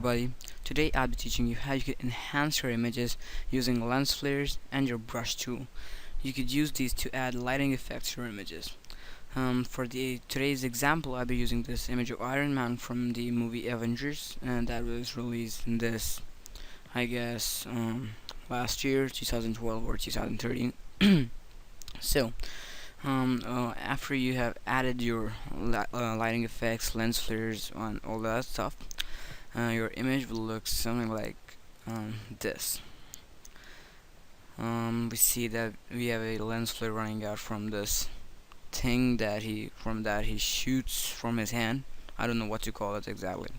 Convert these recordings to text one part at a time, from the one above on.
everybody. Today I'll be teaching you how you can enhance your images using lens flares and your brush tool. You could use these to add lighting effects to your images. For today's example, I'll be using this image of Iron Man from the movie Avengers, and that was released in this, I guess, last year, 2012 or 2013. So, after you have added your lighting effects, lens flares, and all that stuff, your image will look something like this. We see that we have a lens flare running out from this thing that he shoots from his hand. I don't know what to call it exactly.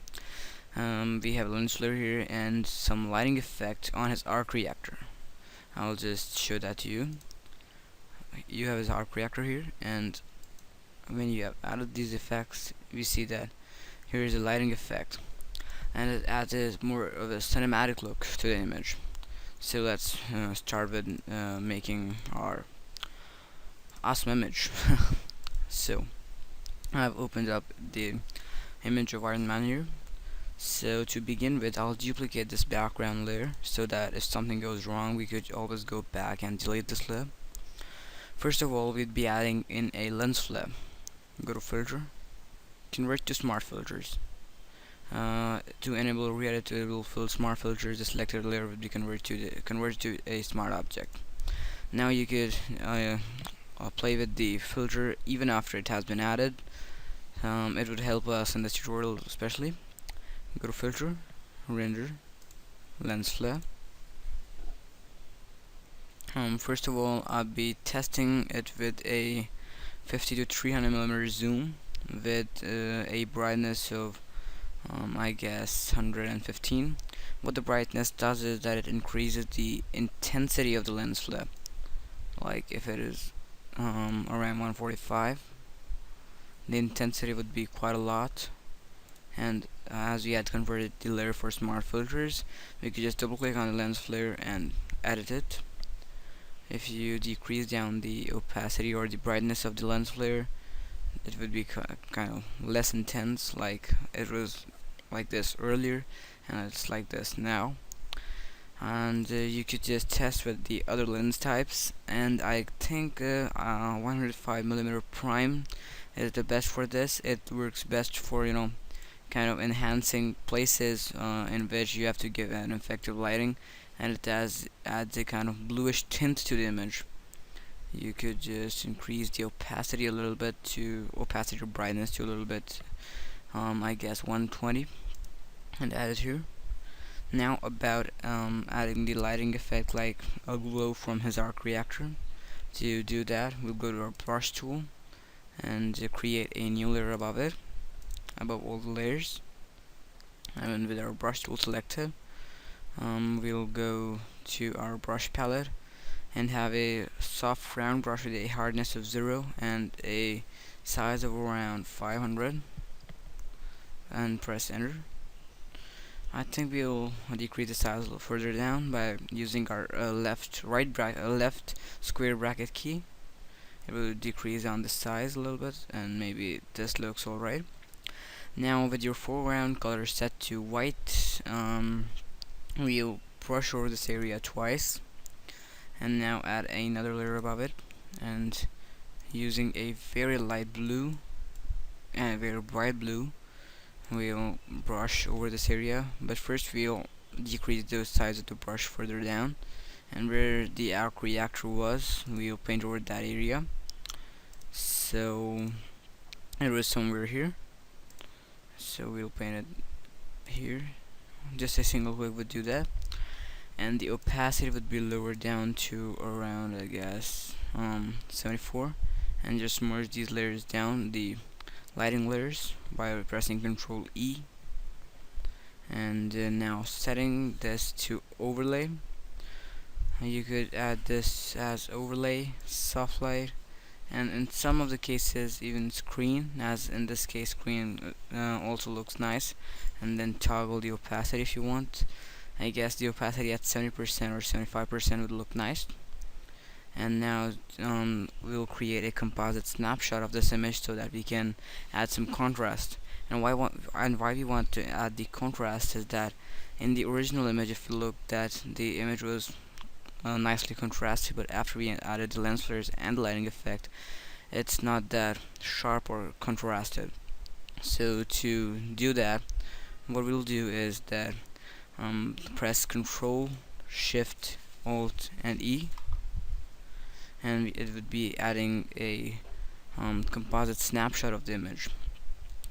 We have a lens flare here and some lighting effect on his arc reactor. I'll just show that to you. You have his arc reactor here, and when you have added these effects, we see that here is a lighting effect, and it adds more of a cinematic look to the image. So let's start with making our awesome image. So I've opened up the image of Iron Man here. So to begin with, I'll duplicate this background layer so that if something goes wrong, we could always go back and delete this layer. First of all, we'd be adding in a lens flare. Go to filter, convert to smart filters. To enable re-editable smart filters, the selected layer would be converted to a smart object. Now you could play with the filter even after it has been added. It would help us in this tutorial especially. Go to filter, render, lens flare. First of all, I'll be testing it with a 50 to 300mm zoom with a brightness of I guess 115. What the brightness does is that it increases the intensity of the lens flare. Like if it is around 145, the intensity would be quite a lot. And as we had converted the layer for smart filters, we could just double click on the lens flare and edit it. If you decrease down the opacity or the brightness of the lens flare, it would be kind of less intense, like it was like this earlier and it's like this now. And you could just test with the other lens types, and I think 105mm prime is the best for this. It works best for kind of enhancing places in which you have to give an effective lighting, and it adds a kind of bluish tint to the image. You could just increase the opacity a little bit opacity or brightness to a little bit, I guess 120, and add it here. Now about adding the lighting effect like a glow from his arc reactor. To do that, we'll go to our brush tool and create a new layer above it, above all the layers. And with our brush tool selected, we'll go to our brush palette and have a soft round brush with a hardness of 0 and a size of around 500, and press enter. I think we'll decrease the size a little further down by using our left square bracket key. It will decrease on the size a little bit, and maybe this looks alright. Now with your foreground color set to white, we'll brush over this area twice, and now add another layer above it, and using a very light blue and a very bright blue, we'll brush over this area. But first we'll decrease the size of the brush further down, and where the arc reactor was, we'll paint over that area. So it was somewhere here, so we'll paint it here. Just a single click would do that, and the opacity would be lowered down to around, I guess, 74, and just merge these layers down, the lighting layers, by pressing Ctrl E. And now setting this to overlay, you could add this as overlay, soft light, and in some of the cases even screen, as in this case screen also looks nice, and then toggle the opacity if you want. I guess the opacity at 70% or 75% would look nice. And now we'll create a composite snapshot of this image so that we can add some contrast. And why we want to add the contrast is that in the original image, if you look, that the image was nicely contrasted, but after we added the lens flares and the lighting effect, it's not that sharp or contrasted. So to do that, what we'll do is that press Control, Shift, Alt, and E, and it would be adding a composite snapshot of the image.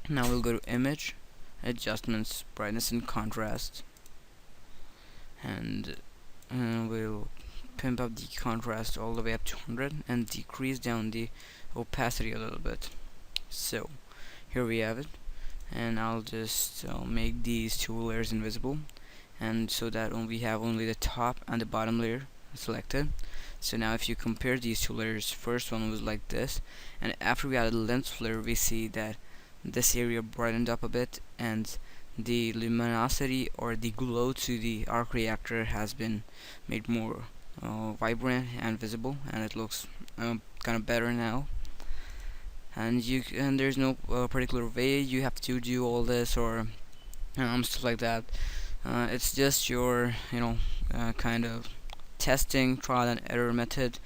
Now we'll go to Image, Adjustments, Brightness and Contrast, and we'll pimp up the contrast all the way up to 100 and decrease down the opacity a little bit. So here we have it, and I'll just make these two layers invisible, and so that we have only the top and the bottom layer selected. So now if you compare these two layers, first one was like this, and after we added the lens flare, we see that this area brightened up a bit, and the luminosity or the glow to the arc reactor has been made more vibrant and visible, and it looks kind of better now. And there's no particular way you have to do all this or stuff like that. It's just your kind of testing, trial and error method,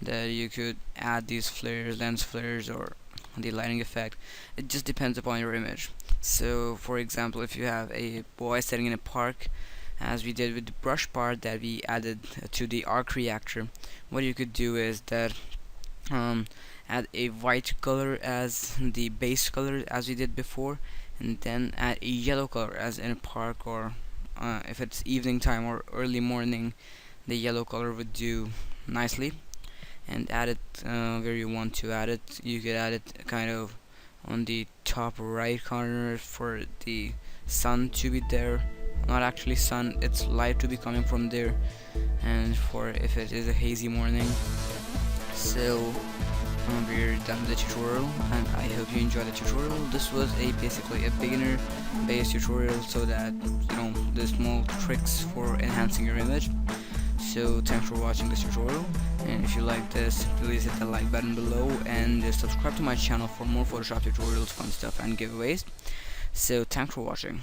that you could add these flares, lens flares, or the lighting effect. It just depends upon your image. So for example, if you have a boy sitting in a park, as we did with the brush part that we added to the arc reactor, what you could do is that add a white color as the base color as we did before, and then add a yellow color as in a park, or if it's evening time or early morning, the yellow color would do nicely. And add it where you want to add it. You could add it kind of on the top right corner for the sun to be there, not actually sun, it's light to be coming from there, and for if it is a hazy morning. So we're done with the tutorial, and I hope you enjoyed the tutorial. This was basically a beginner based tutorial, so that the small tricks for enhancing your image. So thanks for watching this tutorial, and if you like this, please hit the like button below, and subscribe to my channel for more Photoshop tutorials, fun stuff and giveaways. So thanks for watching.